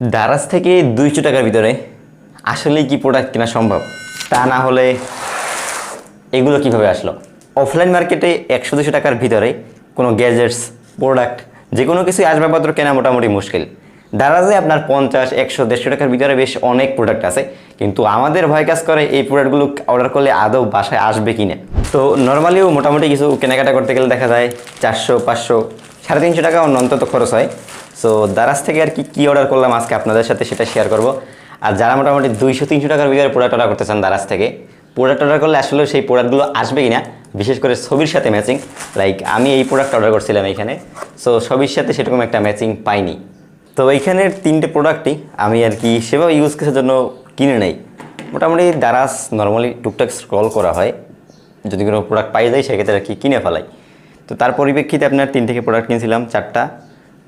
দারাজ থেকে 200 টাকার ভিতরে আসলেই কি প্রোডাক্ট কেনা সম্ভব? তা না হলে এগুলো কিভাবে আসলো? অফলাইন মার্কেটে 100-200 টাকার ভিতরে কোনো গ্যাজেটস প্রোডাক্ট যে কোনো কিছু আসবাবপত্র কেনা মোটামুটি মুশকিল। দারাজে আপনার 50, 100, 150 টাকার ভিতরে বেশ অনেক প্রোডাক্ট আছে, কিন্তু আমাদের ভয় কাজ করে এই প্রোডাক্টগুলো অর্ডার করলে আদৌ বাসায় আসবে কি না। তো নর্মালিও মোটামুটি কিছু কেনাকাটা করতে গেলে দেখা যায় 400, 500, 350 টাকা অন্তত খরচ হয়। সো দারাজ থেকে আর কি অর্ডার করলাম আজকে আপনাদের সাথে সেটা শেয়ার করব। আর যারা মোটামুটি 200-300 টাকার ভিতরে প্রোডাক্ট অর্ডার করতে চান দারাজ থেকে, প্রোডাক্ট অর্ডার করলে আসলে সেই প্রোডাক্টগুলো আসবে কিনা, বিশেষ করে ছবির সাথে ম্যাচিং। লাইক আমি এই প্রোডাক্ট অর্ডার করছিলাম এইখানে, সো ছবির সাথে সেরকম একটা ম্যাচিং পাইনি। তো এইখানের 3টে প্রোডাক্টই আমি আর কি সেভাবে ইউজ কেসের জন্য কিনে নেই। মোটামুটি দারাজ নর্মালি টুকটাক স্ক্রল করা হয়, যদি কোনো প্রোডাক্ট পাই যায় সেক্ষেত্রে আর কি কিনে ফেলাই। তো তার পরিপ্রেক্ষিতে আপনার 3 প্রোডাক্ট কিনছিলাম,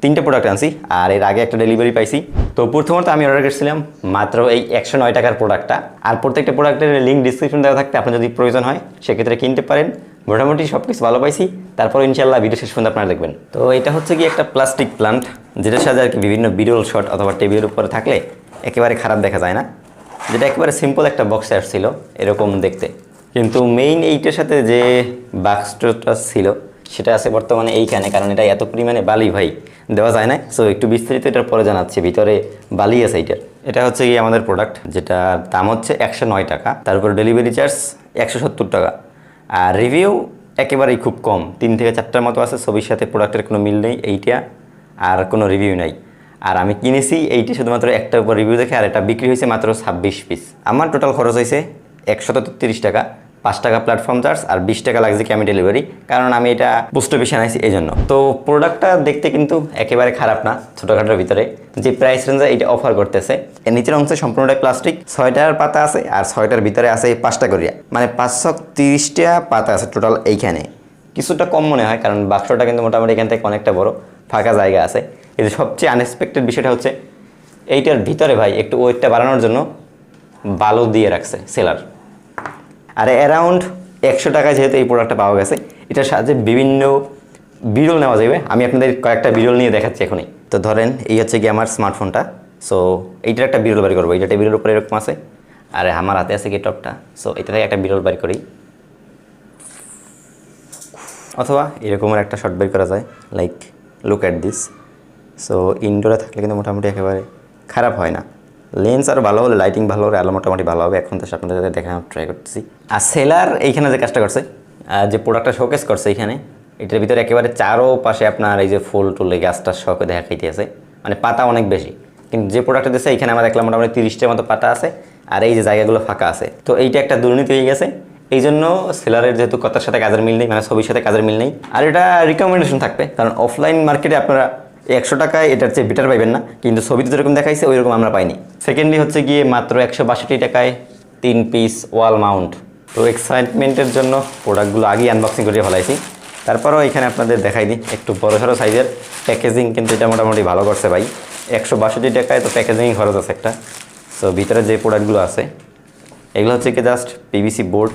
3টে প্রোডাক্ট আনছি, আর এর আগে একটা ডেলিভারি পাইছি। তো প্রথমত আমি অর্ডার করেছিলাম মাত্র এই 109 টাকার প্রোডাক্টটা। আর প্রত্যেকটা প্রোডাক্টের লিঙ্ক ডিসক্রিপশন দেওয়া থাকতে আপনার যদি প্রয়োজন হয় সেক্ষেত্রে কিনতে পারেন। মোটামুটি সব কিছু ভালো পাইছি, তারপর ইনশাল্লাহ ভিডিও শেষ পর্যন্ত আপনারা দেখবেন। তো এটা হচ্ছে কি একটা প্লাস্টিক প্লান্ট, যেটার সাথে আর কি বিভিন্ন বিরল শট অথবা টেবিলের উপরে থাকলে একেবারে খারাপ দেখা যায় না, যেটা একেবারে সিম্পল একটা বক্সে আসছিল এরকম দেখতে। কিন্তু মেইন এইটার সাথে যে বাক্সটা ছিল সেটা আছে বর্তমানে এইখানে, কারণ এটা এত পরিমাণে বালি ভাই দেওয়া যায় না। সো একটু বিস্তারিত এটার পরে জানাচ্ছি, ভিতরে বালি আছে এইটার। এটা হচ্ছে কি আমাদের প্রোডাক্ট, যেটা দাম হচ্ছে 109 টাকা, তারপর ডেলিভারি চার্জ 170 টাকা। আর রিভিউ একেবারেই খুব কম, 3 থেকে 4টার মতো আছে, ছবির সাথে প্রোডাক্টের কোনো মিল নেই এইটা, আর কোনো রিভিউ নাই। আর আমি কিনেছি এইটি শুধুমাত্র একটার উপর রিভিউ দেখে, আর এটা বিক্রি হয়েছে মাত্র 26 পিস। আমার টোটাল খরচ হয়েছে 133 টাকা, 5 টাকা প্ল্যাটফর্ম চার্জ আর 20 টাকা লাগছে কি আমি ডেলিভারি, কারণ আমি এটা পোস্ট অফিসে আনাইছি এই জন্য। তো প্রোডাক্টটা দেখতে কিন্তু একেবারে খারাপ না, ছোটোখাটোর ভিতরে যে প্রাইস রেঞ্জে এটা অফার করতেছে। এর নিচের অংশে সম্পূর্ণটাই প্লাস্টিক, 6টার পাতা আছে আর 6টার ভিতরে আছে 5টা করিয়া, মানে 530টা পাতা আছে টোটাল এইখানে। কিছুটা কম মনে হয় কারণ বাক্সটা কিন্তু মোটামুটি এখান থেকে অনেকটা বড়, ফাঁকা জায়গা আছে। কিন্তু সবচেয়ে আনএক্সপেক্টেড বিষয়টা হচ্ছে এইটার ভিতরে ভাই একটু ওয়েটটা বাড়ানোর জন্য বালু দিয়ে রাখছে সেলার। আর অ্যারাউন্ড 100 টাকায় যেহেতু এই প্রোডাক্টটা পাওয়া গেছে, এটার সাহায্যে বিভিন্ন বিরল নেওয়া যাবে। আমি আপনাদের কয়েকটা বিরল নিয়ে দেখাচ্ছি এখনই। তো ধরেন এই হচ্ছে কি আমার স্মার্টফোনটা, সো এইটার একটা বিরল বাড়ি করবো। এইটা টেবিলের উপরে এরকম আছে, আর আমার হাতে আছে কি টপটা, সো এটা থেকে একটা বিরল বাড়ি করি। অথবা এরকমের একটা শর্ট বের করা যায়, like look at this. So ইনডোরে থাকলে কিন্তু মোটামুটি একেবারে খারাপ হয় না। লেন্স আরও ভালো হলে, লাইটিং ভালো হলে আলো মোটামুটি ভালো হবে। এখন তো আপনাদের সাথে দেখানোর ট্রাই করতেছি। আর সেলার এইখানে যে কাজটা করছে, যে প্রোডাক্টটা শোকেস করছে এইখানে, এটার ভিতরে একেবারে চারো পাশে আপনার এই যে ফুল টুল এই গাছটার শখে দেখা খাইতে আছে, মানে পাতা অনেক বেশি। কিন্তু যে প্রোডাক্টটা দিচ্ছে এইখানে আমরা দেখলাম মোটামুটি 30টার মতো পাতা আছে, আর এই যে জায়গাগুলো ফাঁকা আছে। তো এইটা একটা দুর্নীতি হয়ে গেছে, এই জন্য সেলারের যেহেতু কথার সাথে কাজের মিল নেই, মানে ছবির সাথে কাজের মিল নেই। আর এটা রিকমেন্ডেশন থাকবে, কারণ অফলাইন মার্কেটে আপনারা 100 টাকায় এটার চেয়ে বেটার পাইবেন না, কিন্তু ছবিতে যেরকম দেখাইছে ওই রকম আমরা পাইনি। সেকেন্ডলি হচ্ছে গিয়ে মাত্র 162 টাকায় 3 পিস ওয়াল মাউন্ট। তো এক্সাইটমেন্টের জন্য প্রোডাক্টগুলো আগেই আনবক্সিং করে ফেলাইছি। তারপরেও এখানে আপনাদের দেখাই দিই একটু বড়সড় সাইজের প্যাকেজিং, কিন্তু এটা মোটামুটি ভালো করছে ভাই। 162 টাকায় তো প্যাকেজিং খরচ আছে একটা। সো ভিতরে যে প্রোডাক্টগুলো আছে এগুলো হচ্ছে কি জাস্ট পিভিসি বোর্ড,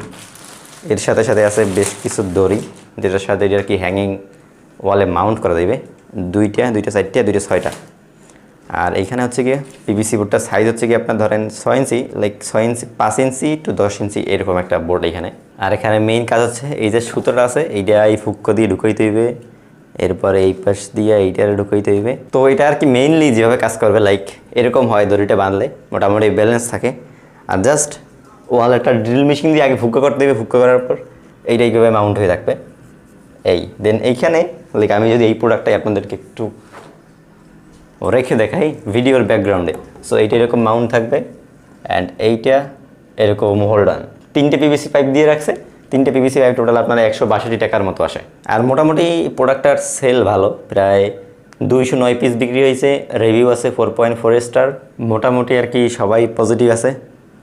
এর সাথে সাথে আছে বেশ কিছু দড়ি, যেটার সাথে এটা আর কি হ্যাঙ্গিং ওয়ালে মাউন্ট করা যাবে। দুইটা 4টা 6টা। আর এইখানে হচ্ছে গিয়ে পিভিসি বোর্ডটার সাইজ হচ্ছে কি আপনার ধরেন 6 ইঞ্চি, লাইক 6 ইঞ্চি 5 ইঞ্চি টু 10 ইঞ্চি এরকম একটা বোর্ড এখানে। আর এখানে মেইন কাজ হচ্ছে এই যে সুতোটা আছে এইটা এই ফুক্কো দিয়ে ঢুকাইতে হইবে, এরপরে এই পাশ দিয়ে এইটারে ঢুকাইতে হইবে। তো এটা আর কি মেইনলি যেভাবে কাজ করবে লাইক এরকম হয়, দড়িটা বাঁধলে মোটামুটি ব্যালেন্স থাকে। আর জাস্ট ওয়াল একটা ড্রিল মেশিন দিয়ে আগে ফুক্কো করতে দেবে, ফুক্কো করার পর এইটাই কীভাবে মাউন্ট হয়ে থাকবে এই। দেন এইখানে লাইক আমি যদি এই প্রোডাক্টটাই আপনাদেরকে একটু রেখে দেখাই ভিডিওর ব্যাকগ্রাউন্ডে, সো এইটা এরকম মাউন্ট থাকবে অ্যান্ড এইটা এরকম হোল্ড অন। 3টে পিভিসি পাইপ দিয়ে রাখছে, 3টে পিভিসি পাইপ টোটাল আপনার 162 টাকার মতো আসে। আর মোটামুটি প্রোডাক্টটার সেল ভালো, প্রায় 209 পিস বিক্রি হয়েছে। রিভিউ আছে 4.4 স্টার। মোটামুটি আর কি সবাই পজিটিভ আছে,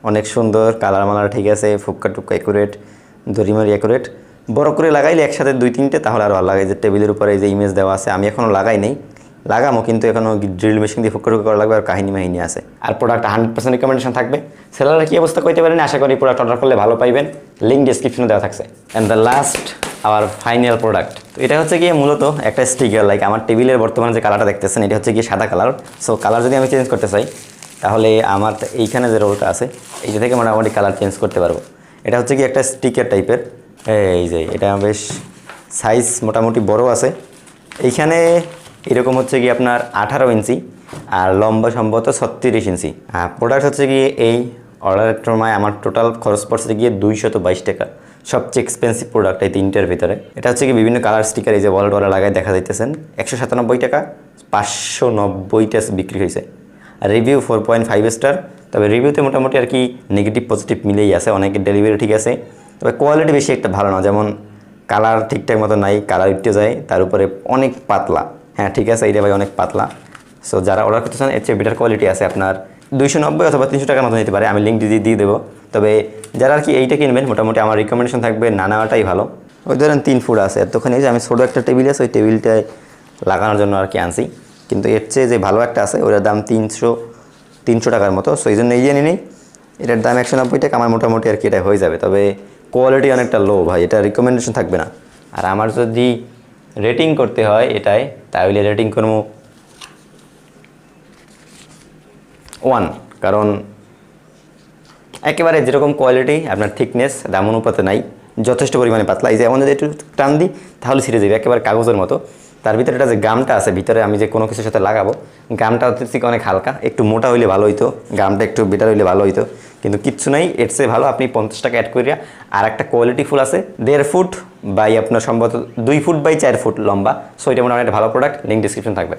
অনেক সুন্দর, কালার মালার ঠিক আছে, ফুক্কা টুক্কা অ্যাকুরেট, দড়িমারি অ্যাকুরেট। বড় করে লাগাইলে একসাথে 2-3টে তাহলে আরও ভালো লাগে। যে টেবিলের উপরে যে ইমেজ দেওয়া আছে, আমি এখনও লাগাই নেই, লাগামো, কিন্তু এখনও ড্রিল মেশিন দিয়ে ফুক্কা টুক্কা করা লাগবে, আর কাহিনী মাহিনী আছে। আর প্রোডাক্ট 100% রিকমেন্ডেশন থাকবে। সেলারের কী অবস্থা কইতে পারেন, আশা করি প্রোডাক্ট অর্ডার করলে ভালো পাইবেন। লিঙ্ক ডিসক্রিপশনে দেওয়া থাকছে। And the last hour final product. তো এটা হচ্ছে গিয়ে মূলত একটা স্টিকার, লাইক আমার টেবিলের বর্তমানে যে কালারটা দেখতেছেন এটা হচ্ছে গিয়ে সাদা কালার। সো কালার যদি আমি চেঞ্জ করতে চাই তাহলে আমার এইখানে যে রোলটা আছে এইটা থেকে মোটামুটি কালার চেঞ্জ করতে পারবো। এটা হচ্ছে কি একটা স্টিকার টাইপের, এই যে এটা বেশ সাইজ মোটামুটি বড় আছে। এইখানে এরকম হচ্ছে কি আপনার 18 ইঞ্চি আর লম্বা সম্ভবত 36 ইঞ্চি। প্রোডাক্ট হচ্ছে গিয়ে এই অর্ডারের সময় আমার টোটাল খরচ পড়ছে গিয়ে 222 টাকা। সবচেয়ে এক্সপেন্সিভ প্রোডাক্ট এই তিনটার ভিতরে। এটা হচ্ছে কি বিভিন্ন কালার স্টিকার, এই যে ওয়াল টোয়ালা লাগায় দেখা যাইতেছেন। 197 টাকা, 590টা বিক্রি হয়েছে। আর রিভিউ 4.5 স্টার। তবে রিভিউতে মোটামুটি আর কি নেগেটিভ পজিটিভ মিলেই আছে, অনেকের ডেলিভারি ঠিক আছে, তবে কোয়ালিটি বেশি একটা ভালো না। যেমন কালার ঠিকঠাক মতো নাই, কালার উঠতে যায়, তার উপরে অনেক পাতলা। হ্যাঁ ঠিক আছে, এইটা ভাই অনেক পাতলা। সো যারা অর্ডার করতে চান এর চেয়ে বেটার কোয়ালিটি আছে, আপনার 290 অথবা 300 টাকার মতো নিতে পারে, আমি লিঙ্ক দিয়ে দেবো। তবে যারা আর কি এইটা কিনবেন মোটামুটি আমার রিকমেন্ডেশন থাকবে না নেওয়াটাই ভালো। ওই ধরেন 3 ফুট আছে এতক্ষণ, এই যে আমি ছোটো একটা টেবিল আছে ওই টেবিলটায় লাগানোর জন্য আর কি আনছি, কিন্তু এর চেয়ে যে ভালো একটা আছে ওটার দাম 300 টাকার মতো। সো এই জন্য এই নিই, এটার দাম 190 টাকা, আমার মোটামুটি আর কি এটা হয়ে যাবে। তবে কোয়ালিটি অনেকটা লো ভাই, এটা রিকমেন্ডেশন থাকবে না। আর আমার যদি রেটিং করতে হয় এটাই, তাহলে রেটিং করবো 1, কারণ একেবারে যেরকম কোয়ালিটি আপনার থিকনেস দাম অনুপাতে নাই, যথেষ্ট পরিমাণে পাতলা। এই যে এমন যদি একটু টান দিই তাহলে ছিঁড়ে যাবে, একেবারে কাগজের মতো। তার ভিতরে এটা যে গামটা আছে ভিতরে, আমি যে কোনো কিছুর সাথে লাগাবো, গামটা হচ্ছে অনেক হালকা, একটু মোটা হইলে ভালো হইতো, গামটা একটু বেটার হইলে ভালো হইতো, কিন্তু কিচ্ছু নাই। এর চেয়ে ভালো আপনি 50 টাকা অ্যাড করিয়া আর একটা কোয়ালিটি ফুল আছে 1.5 ফুট বাই আপনার সম্ভবত 2 ফুট বাই 4 ফুট লম্বা। সো এটা মোটামুটি একটা ভালো প্রোডাক্ট, লিঙ্ক ডিসক্রিপশন থাকবে।